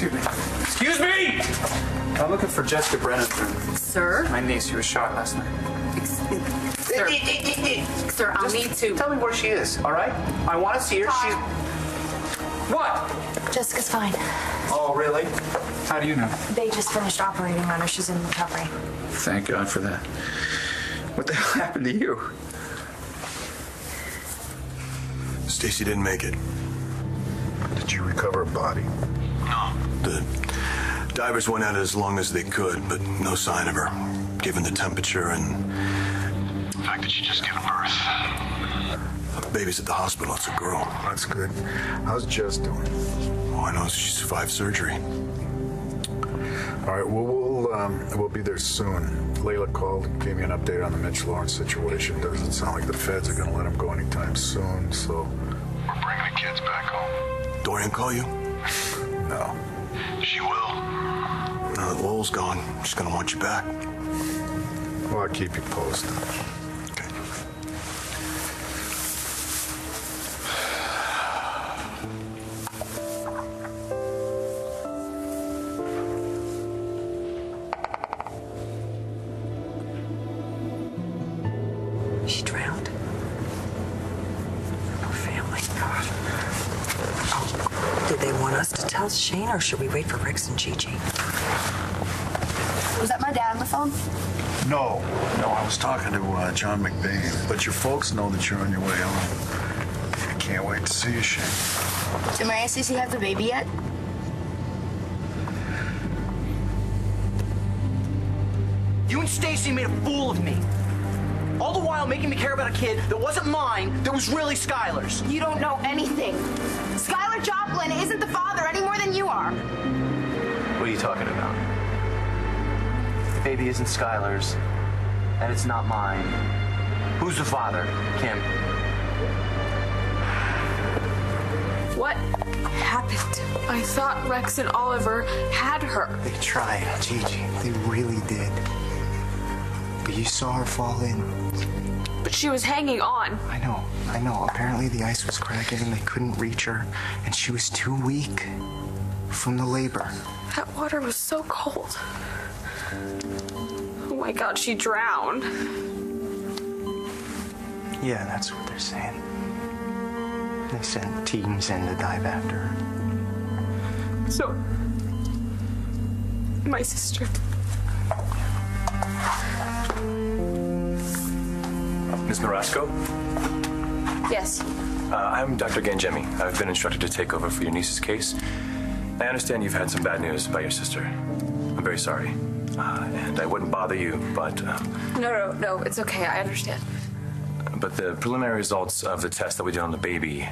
Excuse me. Excuse me! I'm looking for Jessica Brennan. Sir? My niece, she was shot last night. Sir, sir, I'll need to. Tell me where she is, all right? I want to see her. She's... What? Jessica's fine. Oh, really? How do you know? They just finished operating on her. She's in recovery. Thank God for that. What the hell happened to you? Stacy didn't make it. Did you recover a body? No. The divers went at it as long as they could, but no sign of her, given the temperature and the fact that she just given birth. The baby's at the hospital. It's a girl. That's good. How's Jess doing? All I know is she survived surgery. All right, we'll be there soon. Layla called and gave me an update on the Mitch Lawrence situation. Doesn't sound like the feds are going to let him go anytime soon, so... We're bringing the kids back home. Dorian call you? No. She will. Now that Lowell's gone, she's going to want you back. Well, I'll keep you posted. Okay. She drowned. Poor family. God. Oh, did they want us to tell Shane, or should we wait for Rex and Gigi? Was that my dad on the phone? No, I was talking to John McBain, but your folks know that you're on your way home. I can't wait to see you, Shane. Did Mary and Stacy have the baby yet? You and Stacy made a fool of me. All the while making me care about a kid that wasn't mine, that was really Skylar's. You don't know anything. Skylar Joplin isn't the father any more than you are. What are you talking about? The baby isn't Skylar's, and it's not mine. Who's the father, Kim? What happened? I thought Rex and Oliver had her. They tried, Gigi. They really did. But you saw her fall in. But she was hanging on. I know. Apparently the ice was cracking and they couldn't reach her. And she was too weak from the labor. That water was so cold. Oh my God, she drowned. Yeah, that's what they're saying. They sent teams in to dive after her. So, my sister. Ms. Marasco? Yes. I'm Dr. Gangemi. I've been instructed to take over for your niece's case. I understand you've had some bad news about your sister. I'm very sorry. And I wouldn't bother you, but... No, it's okay. I understand. But the preliminary results of the test that we did on the baby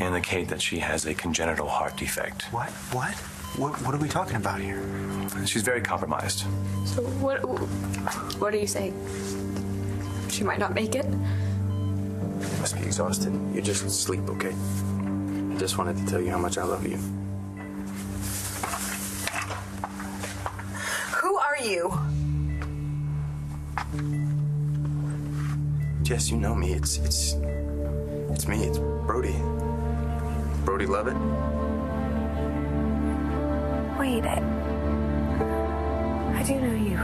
indicate that she has a congenital heart defect. What? What are we talking about here? She's very compromised. So what are you saying? She might not make it? You must be exhausted. You just sleep, okay? I just wanted to tell you how much I love you. Who are you? Jess, you know me. It's me. It's Brody. Brody Lovett. Wait, I do know you.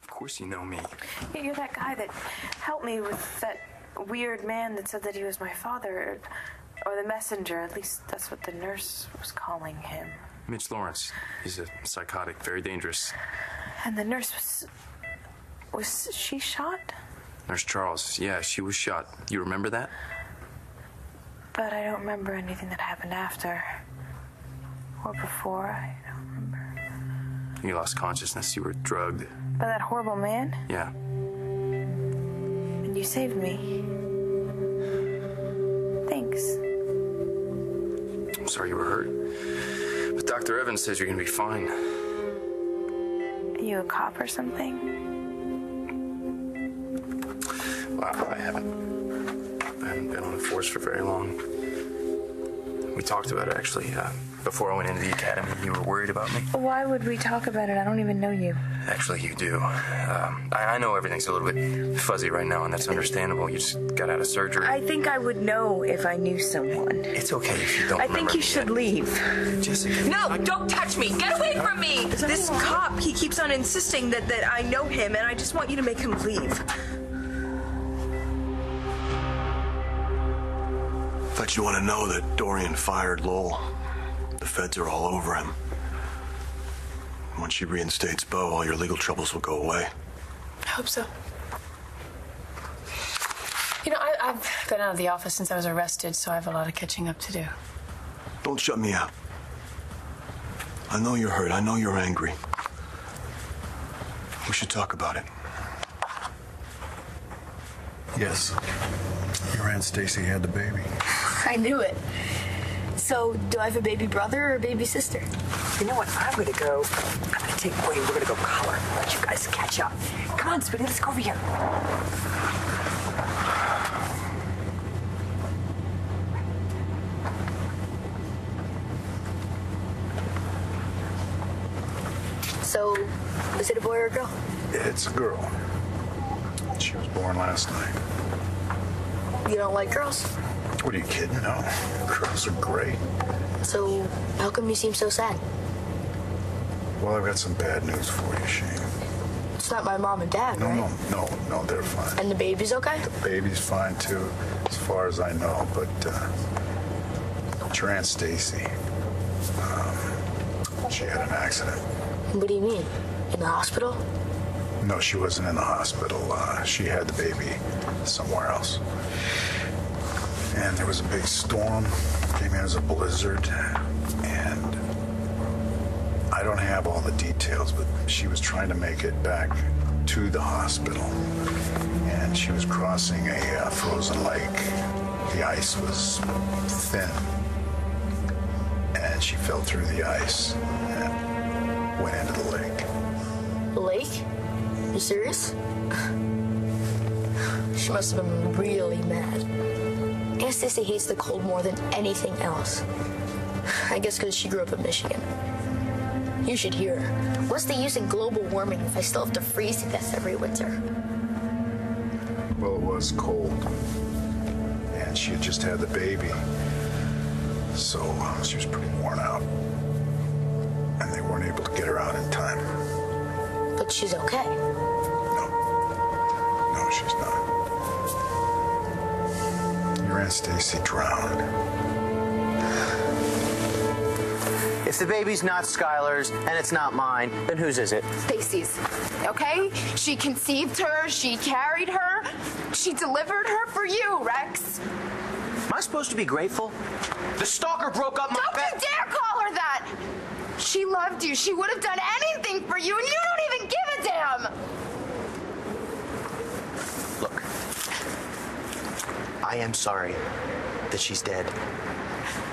Of course you know me. You're that guy that helped me with that weird man that said that he was my father. Or the messenger. At least that's what the nurse was calling him. Mitch Lawrence. He's a psychotic, very dangerous. And the nurse was she shot? Nurse Charles. Yeah, she was shot. You remember that? But I don't remember anything that happened after. Or before. I don't remember. You lost consciousness. You were drugged. By that horrible man? Yeah. And you saved me. Thanks. I'm sorry you were hurt. Dr. Evans says you're gonna be fine. Are you a cop or something? Well, I haven't been on the force for very long. We talked about it, actually. Before I went into the academy, you were worried about me. Why would we talk about it? I don't even know you. Actually, you do. I know everything's a little bit fuzzy right now, and that's understandable. You just got out of surgery. I think I would know if I knew someone. It's okay if you don't I remember think you me should yet. leave. Jessica. No, don't touch me. Get away from me. This cop, he keeps on insisting that I know him, and I just want you to make him leave. Thought you want to know that Dorian fired Lowell. The feds are all over him. Once she reinstates Bo, all your legal troubles will go away. I hope so. You know, I've been out of the office since I was arrested, so I have a lot of catching up to do. Don't shut me out. I know you're hurt. I know you're angry. We should talk about it. Yes. Your Aunt Stacy had the baby. I knew it. So, do I have a baby brother or a baby sister? You know what? I'm gonna take Wayne. We're gonna go color. Let you guys catch up. Come on, Sweetie, let's go over here. So, is it a boy or a girl? It's a girl. She was born last night. You don't like girls? What are you kidding? No. Girls are great. So, how come you seem so sad? Well, I've got some bad news for you, Shane. It's not my mom and dad, right? No, they're fine. And the baby's okay? The baby's fine, too, as far as I know, but your Aunt Stacy, she had an accident. What do you mean? In the hospital? No, she wasn't in the hospital. She had the baby somewhere else. And there was a big storm, came in as a blizzard, and I don't have all the details, but she was trying to make it back to the hospital, and she was crossing a frozen lake. The ice was thin, and she fell through the ice and went into the lake. The lake? You serious? She must have been really mad. Aunt Stacy hates the cold more than anything else. I guess because she grew up in Michigan. You should hear her. What's the use in global warming if I still have to freeze to death every winter? Well, it was cold, and she had just had the baby, so she was pretty worn out, and they weren't able to get her out in time. But she's okay. No, she's not. Your Aunt Stacy drowned. If the baby's not Skylar's and it's not mine, then whose is it? Stacy's. Okay? She conceived her, she carried her, she delivered her for you, Rex. Am I supposed to be grateful? The stalker broke up my Don't you dare call her that! She loved you. She would have done anything for you, and you don't even give a damn! Look, I am sorry that she's dead.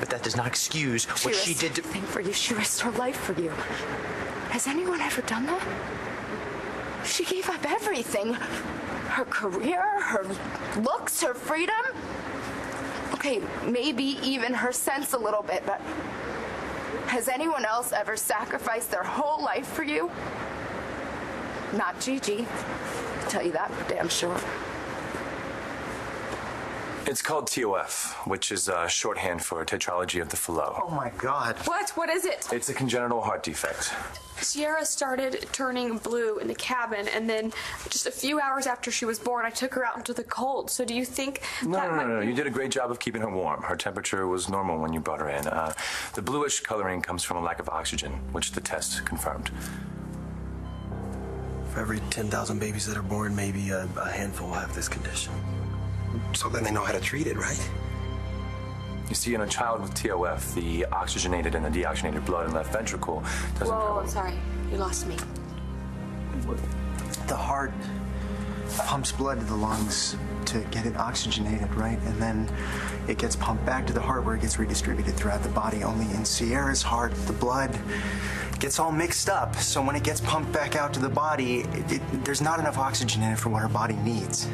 But that does not excuse what she did to... Everything for you. She risked her life for you. Has anyone ever done that? She gave up everything. Her career, her looks, her freedom. Okay, maybe even her sense a little bit, but has anyone else ever sacrificed their whole life for you? Not Gigi. I'll tell you that for damn sure. It's called TOF, which is shorthand for tetralogy of the Fallot. Oh, my God. What? What is it? It's a congenital heart defect. Sierra started turning blue in the cabin, and then just a few hours after she was born, I took her out into the cold. So do you think No. You did a great job of keeping her warm. Her temperature was normal when you brought her in. The bluish coloring comes from a lack of oxygen, which the test confirmed. For every 10,000 babies that are born, maybe a handful will have this condition. So then they know how to treat it, right? You see, in a child with TOF, the oxygenated and the deoxygenated blood in left ventricle doesn't Whoa, sorry. You lost me. The heart pumps blood to the lungs to get it oxygenated, right? And then it gets pumped back to the heart where it gets redistributed throughout the body. Only in Sierra's heart, the blood gets all mixed up. So when it gets pumped back out to the body, there's not enough oxygen in it for what her body needs.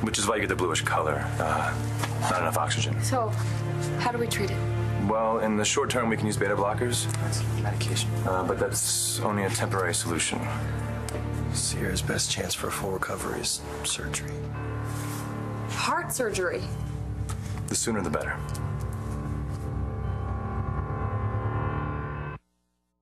Which is why you get the bluish color. Not enough oxygen. So, how do we treat it? Well, in the short term, we can use beta blockers. That's medication. But that's only a temporary solution. Sierra's best chance for a full recovery is surgery. Heart surgery. The sooner the better.